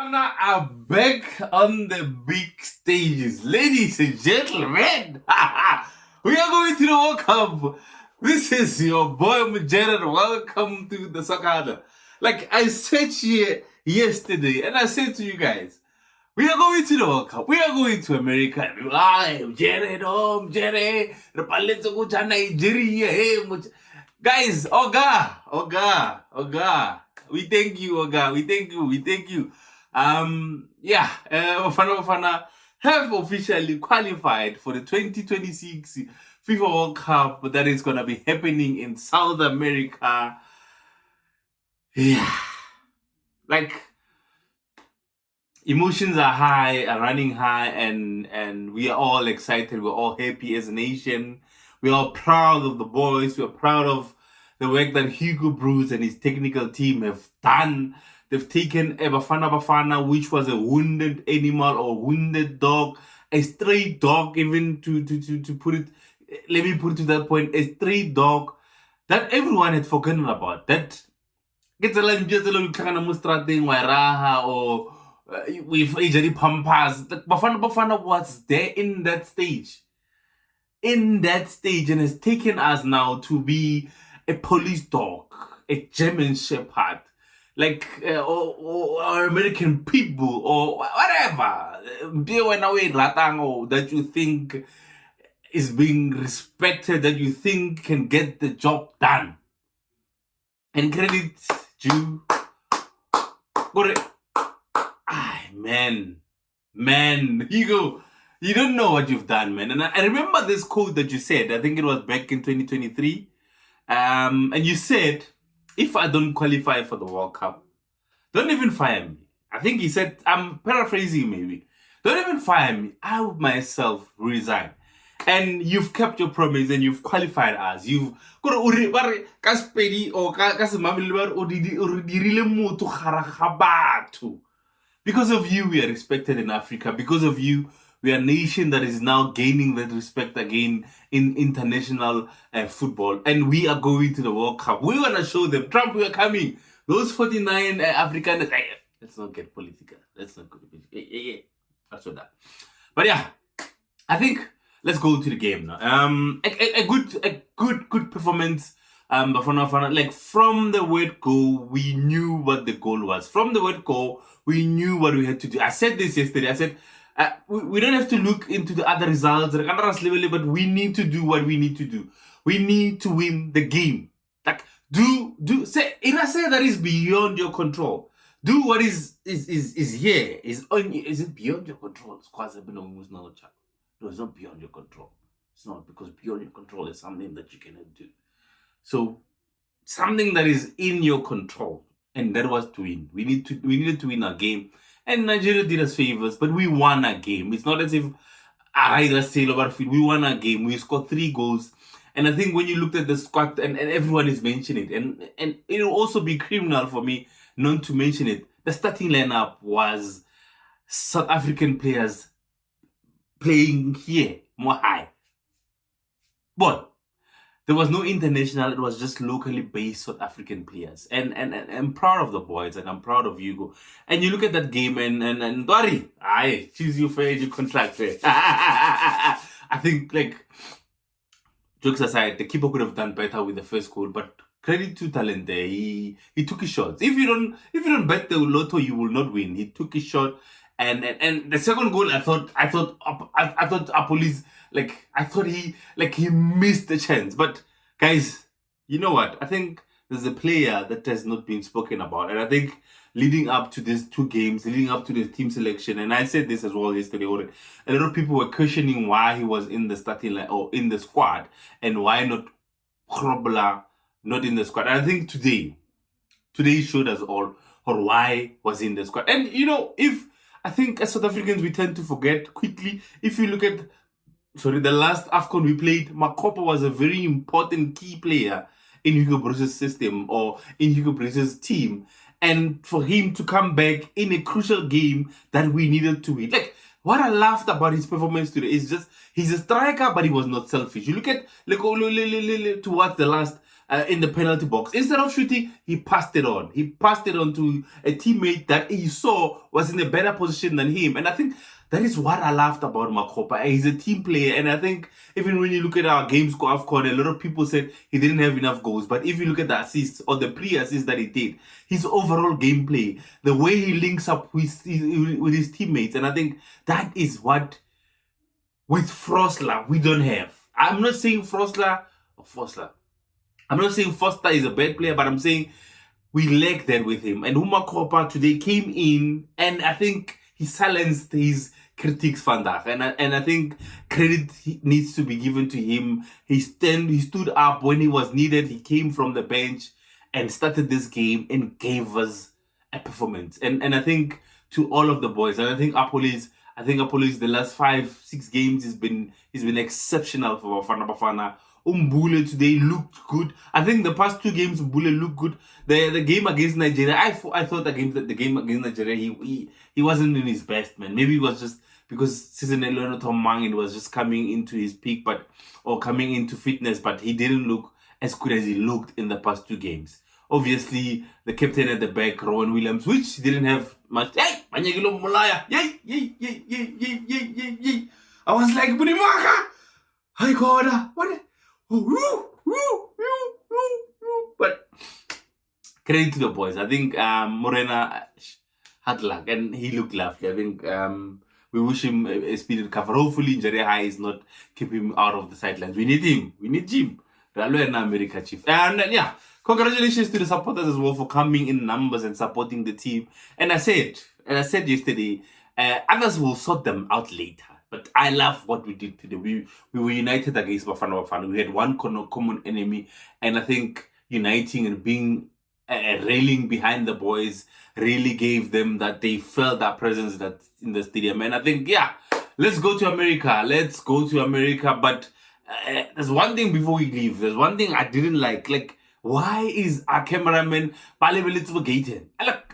Bafana are back on the big stages. Ladies and gentlemen, we are going to the World Cup. This is your boy Mujared. Welcome to the Sakada. Like I said here yesterday, and I said to you guys, we are going to the World Cup. We are going to America. Jared, Jared, Nigeria. Guys, Oga. We thank you, Oga. We thank you. Bafana Bafana have officially qualified for the 2026 FIFA World Cup that is gonna be happening in South America. Yeah, like emotions are high, are running high, and we are all excited. We're all happy as a nation. We are proud of the boys. We are proud of the work that Hugo Bruce and his technical team have done. They've taken a Bafana Bafana, which was a wounded animal or wounded dog, a stray dog, even to put it, let me put it to that point, a stray dog that everyone had forgotten about. That gets a little kind of thing, or with AJ Pampas. Bafana Bafana was there in that stage. And has taken us now to be a police dog, a German Shepherd, like or American pit bull or whatever. That you think is being respected, that you think can get the job done. And credit due. Man, Hugo. You don't know what you've done, man. And I remember this quote that you said. I think it was back in 2023. And you said, if I don't qualify for the World Cup, don't even fire me. I think he said, I'm paraphrasing maybe. Don't even fire me. I would myself resign. And you've kept your promise and you've qualified us. You've because of you, we are respected in Africa. Because of you, we are a nation that is now gaining that respect again in international football. And we are going to the World Cup. We want to show them, Trump, we are coming. Those 49 Africans, let's not get political. Let's not go political. Yeah. That's what that. But yeah, I think let's go to the game now. A good performance. Bafana, like from the word go, we knew what the goal was. From the word go, we knew what we had to do. I said this yesterday. I said, we don't have to look into the other results, but we need to do what we need to do. We need to win the game. Like say that is beyond your control. Do what is here. Is it beyond your control? No, it's not beyond your control. It's not, because beyond your control is something that you cannot do. So something that is in your control, and that was to win. We needed to win our game. And Nigeria did us favors, but we won a game. It's not as if we won a game. We scored 3 goals. And I think when you looked at the squad, and everyone is mentioning it, and it'll also be criminal for me not to mention it. The starting lineup was South African players playing here, more high. But there was no international, it was just locally based South African players. And I'm proud of the boys, and I'm proud of Hugo. And you look at that game and Dwari, choose your fair, your contract. I think, like, jokes aside, the keeper could have done better with the first goal, but credit to Talente. He took his shots. If you don't bet the lotto, you will not win. He took his shot. And the second goal, I thought Apolis, like, I thought he missed the chance. But guys, you know what? I think there's a player that has not been spoken about. And I think leading up to these 2 games, leading up to the team selection, and I said this as well yesterday, a lot of people were questioning why he was in the starting line or in the squad, and why not Krobla not in the squad. And I think today showed us all why was in the squad. And I think as South Africans, we tend to forget quickly. If you look at, the last AFCON we played, Makopa was a very important key player in Hugo Bruce's system or in Hugo Bruce's team. And for him to come back in a crucial game that we needed to win. Like, what I laughed about his performance today is just, he's a striker, but he was not selfish. You look at, towards the last in the penalty box. Instead of shooting, he passed it on. He passed it on to a teammate that he saw was in a better position than him. And I think that is what I loved about Makopa. He's a team player. And I think even when you look at our game score AFCON, a lot of people said he didn't have enough goals. But if you look at the assists or the pre-assists that he did, his overall gameplay, the way he links up with his teammates, and I think that is what, with Frosler, we don't have. I'm not saying Frosler or Fosler. I'm not saying Foster is a bad player, but I'm saying we lack that with him. And Umakopa today came in, and I think he silenced his critics, vandaag. And I think credit needs to be given to him. He stood up when he was needed. He came from the bench and started this game and gave us a performance. And I think to all of the boys, and I think Apolis, the last 5-6 games has been exceptional for Bafana Bafana. Mbule today looked good. I think the past 2 games Mbule looked good. The game against Nigeria, I thought the game against Nigeria, he wasn't in his best, man. Maybe it was just because Seasonello Tomang was just coming into his peak, or coming into fitness, but he didn't look as good as he looked in the past 2 games. Obviously, the captain at the back, Rowan Williams, which didn't have much. Hey, Manyagilo Mulaya, yay. I was like, Budimaka, hi God, what? But credit to the boys. I think Morena had luck and he looked lovely. I think we wish him a speedy recovery. Hopefully, Njere High is not keeping him out of the sidelines. We need him. We need Jim. Ralo and America Chief. And yeah, congratulations to the supporters as well for coming in numbers and supporting the team. And I said yesterday, others will sort them out later. But I love what we did today. We were united against Bafana Bafana. We had one common enemy. And I think uniting and being railing behind the boys really gave them that they felt that presence that in the stadium. And I think, yeah, let's go to America. But there's one thing before we leave. There's one thing I didn't like. Like, why is our cameraman Palebelitsu Gaten? Look,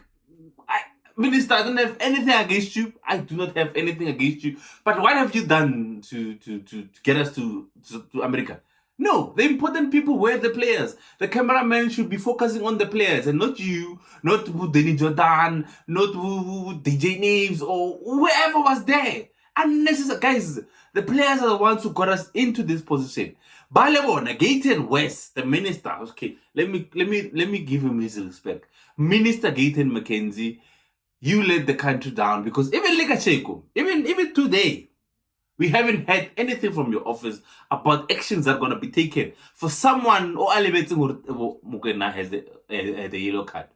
Minister, I don't have anything against you. I do not have anything against you. But what have you done to get us to America? No, the important people were the players. The cameraman should be focusing on the players and not you, not Denny Jordan, not DJ Naves or whoever was there. Unnecessary. Guys, the players are the ones who got us into this position. Balebona, Gaten West, the minister. Okay, let me give him his respect. Minister Gaten McKenzie, you let the country down because even Lekacheko, even today, we haven't had anything from your office about actions that are going to be taken for someone or Mukena has the yellow card.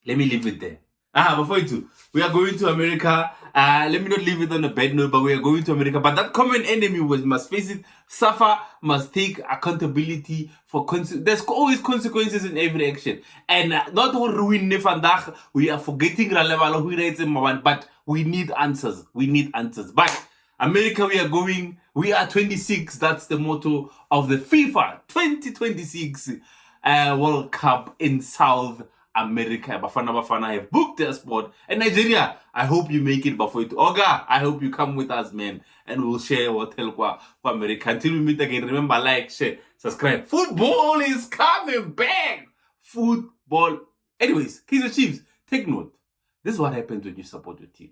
Let me leave it there. Before you do, we are going to America. Let me not leave it on a bad note, but we are going to America. But that common enemy must face it. SAFA must take accountability for there's always consequences in every action. And not to ruin vandaag, we are forgetting but we need answers. But America, we are going. We are 26. That's the motto of the FIFA 2026 World Cup in South America. Bafana Bafana have booked their spot. And Nigeria, I hope you make it before it. Oga, I hope you come with us, man. And we'll share what tell for America. Until we meet again, remember, like, share, subscribe. Football is coming back. Football. Anyways, Kaiser Chiefs, take note. This is what happens when you support your team.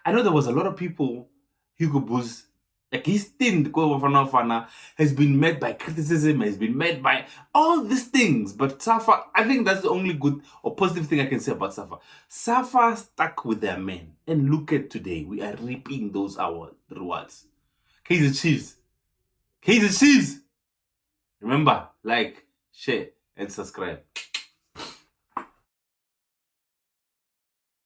I know there was a lot of people, Hugo Booz, like his stint, Bafana Bafana, has been met by criticism, has been met by all these things. But SAFA, I think that's the only good or positive thing I can say about SAFA. SAFA stuck with their men. And look at today. We are reaping those rewards. Kaiser Chiefs. Remember, like, share, and subscribe.